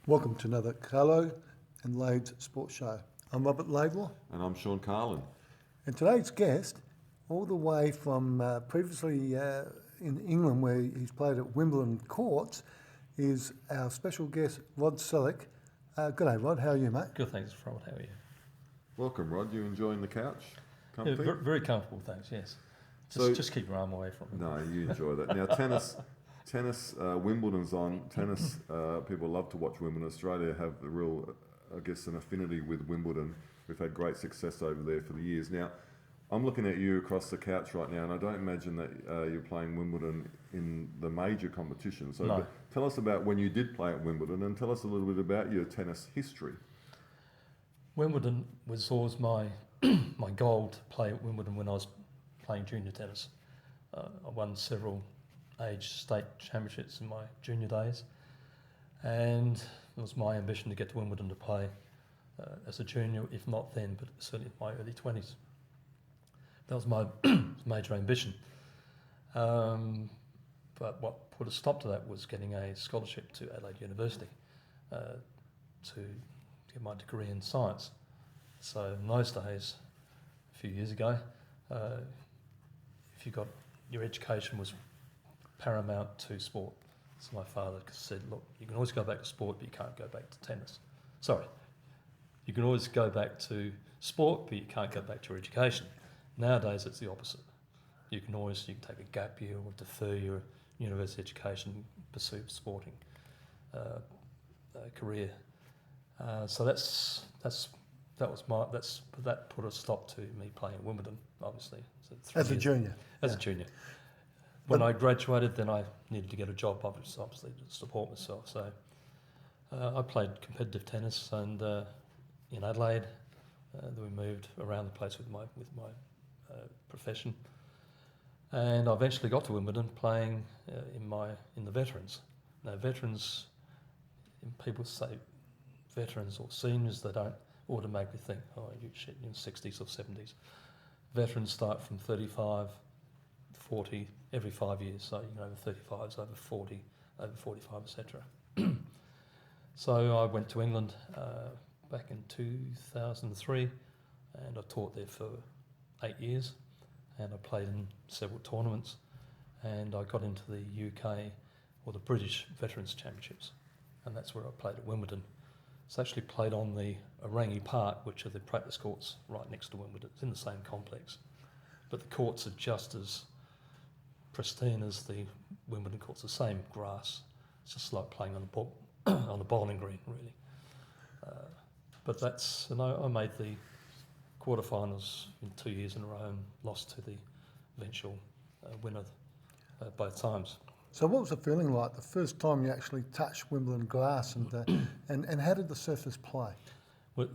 Welcome to another Carlo and Lade's Sports Show. I'm Robert Laidlaw. And I'm Sean Carlin. And today's guest, all the way from previously in England where he's played at Wimbledon Courts, is our special guest, Rod Selleck. Good day, Rod. How are you, mate? Good, thanks, Robert. How are you? Welcome, Rod. You enjoying the couch? Comfy? Yeah, very comfortable, thanks, yes. Just keep your arm away from me. No, you enjoy that. Now, tennis, Wimbledon's on. Tennis, people love to watch Wimbledon. Australia have a real, an affinity with Wimbledon. We've had great success over there for the years. Now, I'm looking at you across the couch right now, and I don't imagine that you're playing Wimbledon in the major competition. So No. tell us about when you did play at Wimbledon, and tell us a little bit about your tennis history. Wimbledon was always my my goal to play at Wimbledon when I was playing junior tennis. I won several age state championships in my junior days, and it was my ambition to get to Wimbledon to play as a junior, if not then, but certainly in my early 20s. That was my major ambition. But what put a stop to that was getting a scholarship to Adelaide University to get my degree in science. So in those days, a few years ago, if you got your education was paramount to sport. So my father said, look, you can always go back to sport, but you can't go back to tennis. Sorry, you can always go back to sport, but you can't go back to your education. Nowadays, it's the opposite. You can take a gap year or defer your university education, pursue sporting career. So that put a stop to me playing at Wimbledon, obviously. So As a junior? As a junior. When I graduated, then I needed to get a job, obviously, to support myself. So I played competitive tennis and in Adelaide. Then we moved around the place with my profession, and I eventually got to Wimbledon playing in the veterans. Now, veterans, people say veterans or seniors, they don't automatically think, oh, you're in the 60s or 70s. Veterans start from 35, 40 every 5 years, so over 35s, over 40, over 45, etc. So I went to England back in 2003, and I taught there for 8 years, and I played in several tournaments, and I got into the UK or the British Veterans Championships, and that's where I played at Wimbledon. It's actually played on the Orangi Park, which are the practice courts right next to Wimbledon. It's in the same complex, but the courts are just as pristine as the Wimbledon courts, the same grass. It's just like playing on a bowling green, really. But I made the quarterfinals in 2 years in a row and lost to the eventual winner both times. So what was the feeling like the first time you actually touched Wimbledon grass, and how did the surface play? Well,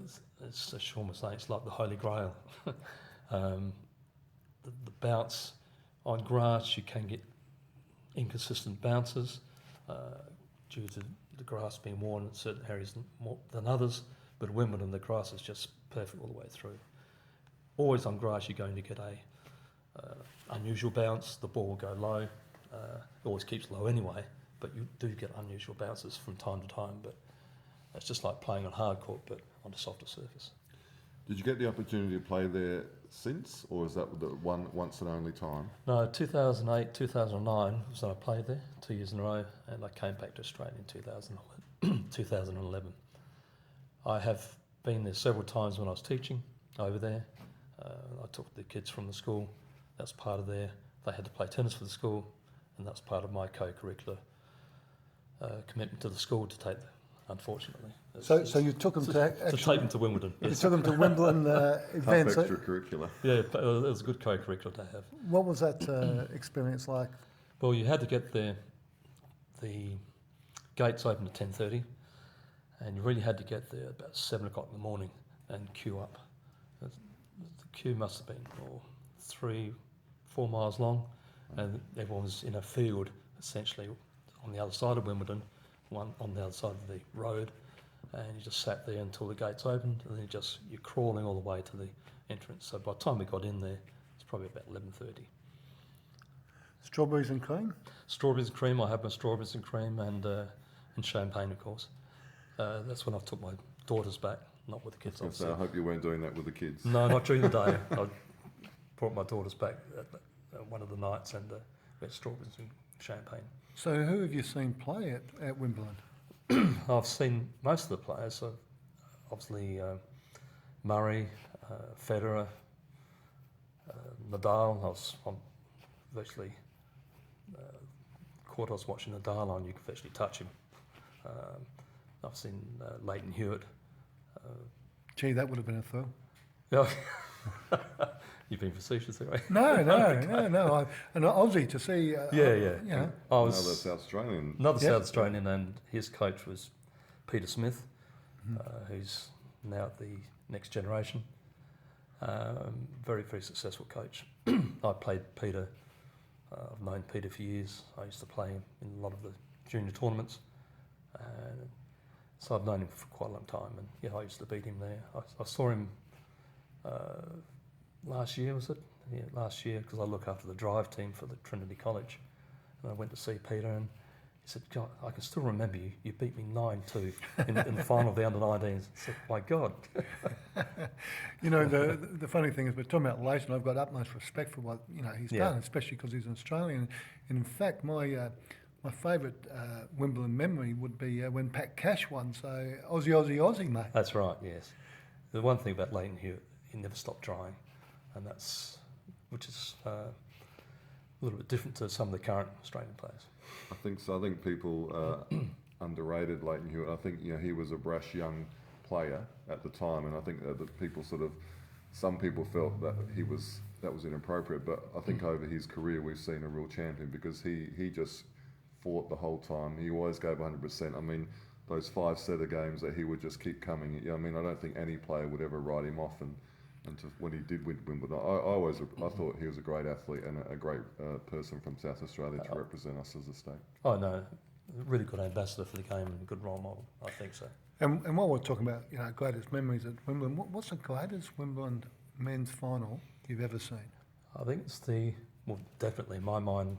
it's as Sean was saying, it's like the Holy Grail. The bounce on grass, you can get inconsistent bounces due to the grass being worn in certain areas more than others, but at Wimbledon the grass is just perfect all the way through. Always on grass you're going to get a unusual bounce, the ball will go low, it always keeps low anyway, but you do get unusual bounces from time to time, but it's just like playing on hard court but on a softer surface. Did you get the opportunity to play there since, or is that the one once and only time? No, 2008, 2009 was when I played there, 2 years in a row, and I came back to Australia in 2011. I have been there several times when I was teaching over there. I took the kids from the school, that's part of they had to play tennis for the school, and that's part of my co-curricular commitment to the school to take them, unfortunately. So you took them to take them to Wimbledon. You Yes. took them to Wimbledon events. Extracurricular. Yeah, it was a good co-curricular to have. What was that experience like? Well, you had to get there. The gates opened at 10:30, and you really had to get there about 7 o'clock in the morning and queue up. The queue must have been 3-4 miles long, and everyone was in a field essentially on the other side of Wimbledon, one on the other side of the road, and you just sat there until the gates opened, and then you're crawling all the way to the entrance. So by the time we got in there, it's probably about 11:30. Strawberries and cream? Strawberries and cream. I have my strawberries and cream and champagne, of course. That's when I took my daughters back, not with the kids, So obviously. I hope you weren't doing that with the kids. No, not during the day. I brought my daughters back at one of the nights and we had strawberries and champagne. So who have you seen play at Wimbledon? I've seen most of the players. So obviously Murray, Federer, Nadal. I'm virtually court I was watching Nadal on. You could virtually touch him. I've seen Leighton Hewitt. Gee, that would have been a thrill. Yeah. You've been facetious, anyway. No. An Aussie to see. Yeah. You know. I Another was South Australian. another Yeah. South Australian, and his coach was Peter Smith, who's now at the next generation. Very, very successful coach. I played Peter. I've known Peter for years. I used to play him in a lot of the junior tournaments. So I've known him for quite a long time, and yeah, I used to beat him there. I saw him last year, was it? Yeah, last year, because I look after the drive team for the Trinity College. And I went to see Peter, and he said, God, I can still remember you. You beat me 9-2 in the final of the under-19s. I said, my God. You know, the funny thing is, we're talking about Leighton. I've got utmost respect for what he's Yeah. done, especially because he's an Australian. And in fact, my favourite Wimbledon memory would be when Pat Cash won. So Aussie, mate. That's right, yes. The one thing about Leighton Hewitt, he never stopped trying, and which is a little bit different to some of the current Australian players. I think so. I think people underrated Leighton Hewitt. I think he was a brash young player at the time, and I think that people some people felt that that was inappropriate. But I think over his career we've seen a real champion because he just fought the whole time. He always gave 100%. I mean, those 5-setter games that he would just keep coming. I mean, I don't think any player would ever write him off. And when he did win Wimbledon, I thought he was a great athlete and a great person from South Australia to represent us as a state. Oh, no, really good ambassador for the game and a good role model, I think so. And while we're talking about greatest memories at Wimbledon, what's the greatest Wimbledon men's final you've ever seen? I think it's definitely in my mind,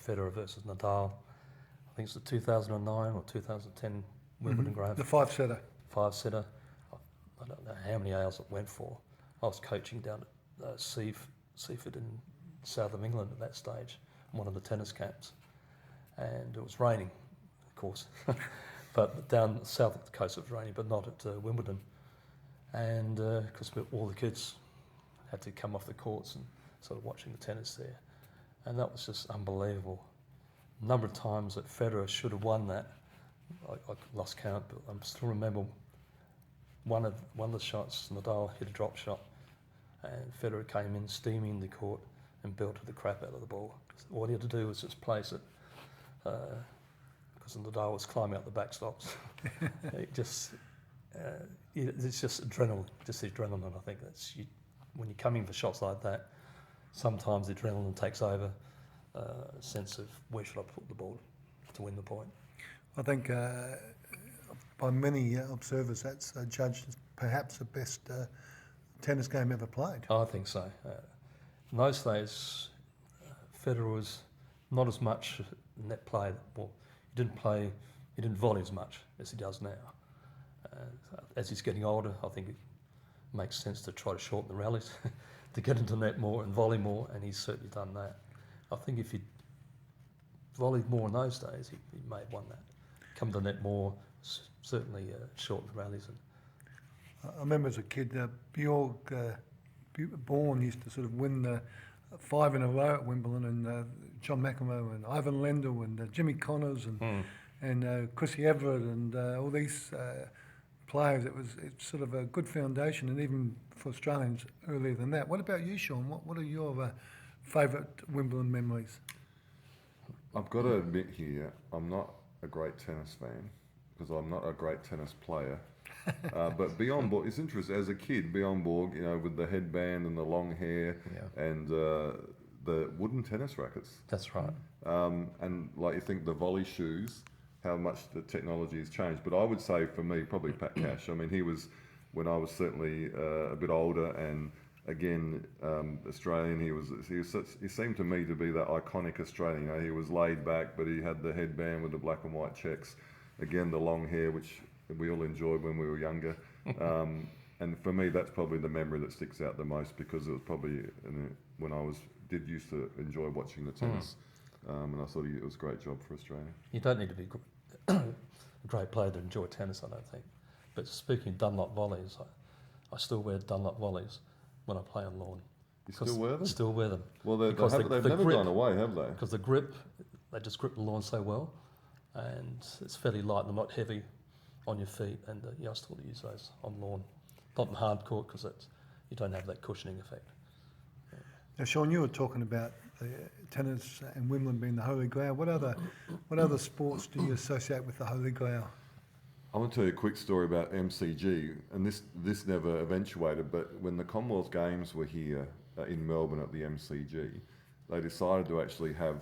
Federer versus Nadal. I think it's the 2009 or 2010 Wimbledon Grand The 5-setter. 5-setter. I don't know how many hours it went for. I was coaching down at Seaford in south of England at that stage, on one of the tennis camps, and it was raining, of course, but down south of the coast it was raining, but not at Wimbledon, and because all the kids had to come off the courts and sort of watching the tennis there, and that was just unbelievable. A number of times that Federer should have won that, I lost count, but I still remember one of the shots, Nadal hit a drop shot, and Federer came in steaming the court and belted the crap out of the ball. All he had to do was just place it, because Nadal was climbing up the backstops. It's just adrenaline, I think. When you're coming for shots like that, sometimes the adrenaline takes over, a sense of where should I put the ball to win the point. I think by many observers that's judged as perhaps the best tennis game ever played. I think so. In those days, Federer was not as much net play. Well, he didn't volley as much as he does now. As he's getting older, I think it makes sense to try to shorten the rallies, to get into net more and volley more, and he's certainly done that. I think if he'd volleyed more in those days, he may have won that. Come to net more, certainly shorten the rallies. I remember as a kid, Bjorg Born used to sort of win 5 in a row at Wimbledon, and John McEnroe and Ivan Lendl and Jimmy Connors and Chrissy Everett and all these players. It's sort of a good foundation, and even for Australians earlier than that. What about you, Sean? What are your favourite Wimbledon memories? I've got to admit here, I'm not a great tennis fan because I'm not a great tennis player. But Bjorn Borg, it's interesting. As a kid, Bjorn Borg, with the headband and the long hair and the wooden tennis rackets. That's right. And like you think the volley shoes, how much the technology has changed. But I would say for me, probably Pat Cash. I mean, he was, when I was certainly a bit older and again, Australian, he seemed to me to be that iconic Australian. He was laid back, but he had the headband with the black and white checks. Again, the long hair, which we all enjoyed when we were younger. And for me, that's probably the memory that sticks out the most, because it was probably when I did used to enjoy watching the tennis, and I thought it was a great job for Australia. You don't need to be a great player to enjoy tennis, I don't think. But speaking of Dunlop volleys, I still wear Dunlop volleys when I play on lawn. You still wear them? Still wear them. Well, they've never grip, gone away, have they? Because the grip, they just grip the lawn so well, and it's fairly light and not heavy on your feet, and I still use those on lawn. Not in hard court, because you don't have that cushioning effect. Now, Sean, you were talking about tennis and Wimbledon being the Holy Grail. What other sports do you associate with the Holy Grail? I want to tell you a quick story about MCG, and this never eventuated, but when the Commonwealth Games were here in Melbourne at the MCG, they decided to actually have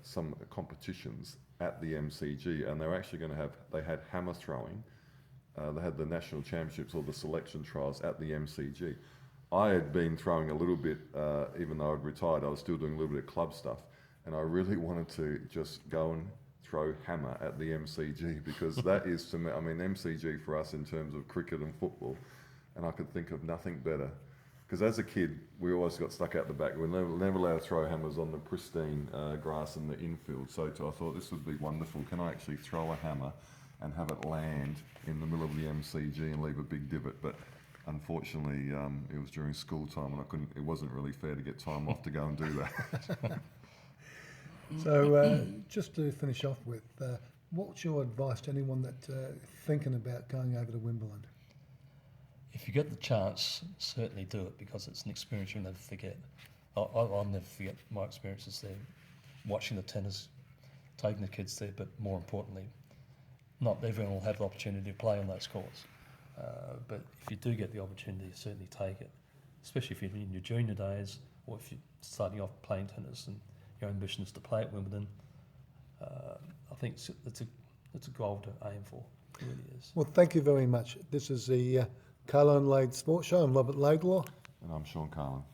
some competitions at the MCG, and they were actually going to they had hammer throwing. They had the national championships or the selection trials at the MCG. I had been throwing a little bit, even though I'd retired, I was still doing a little bit of club stuff, and I really wanted to just go and throw hammer at the MCG, because that is, to me, I mean, MCG for us in terms of cricket and football, and I could think of nothing better. Because as a kid, we always got stuck out the back. We were never allowed to throw hammers on the pristine grass in the infield. So I thought this would be wonderful. Can I actually throw a hammer and have it land in the middle of the MCG and leave a big divot? But unfortunately, it was during school time, and it wasn't really fair to get time off to go and do that. So, just to finish off with, what's your advice to anyone that's thinking about going over to Wimbledon? If you get the chance, certainly do it, because it's an experience you'll never forget. I'll never forget my experiences there, watching the tennis, taking the kids there, but more importantly, not everyone will have the opportunity to play on those courts. But if you do get the opportunity, certainly take it, especially if you're in your junior days, or if you're starting off playing tennis and your ambition is to play at Wimbledon. I think it's a goal to aim for. It really is. Well, thank you very much. This is the Carlo and Lade Sports Show. I'm Robert Laidlaw. And I'm Sean Carlo.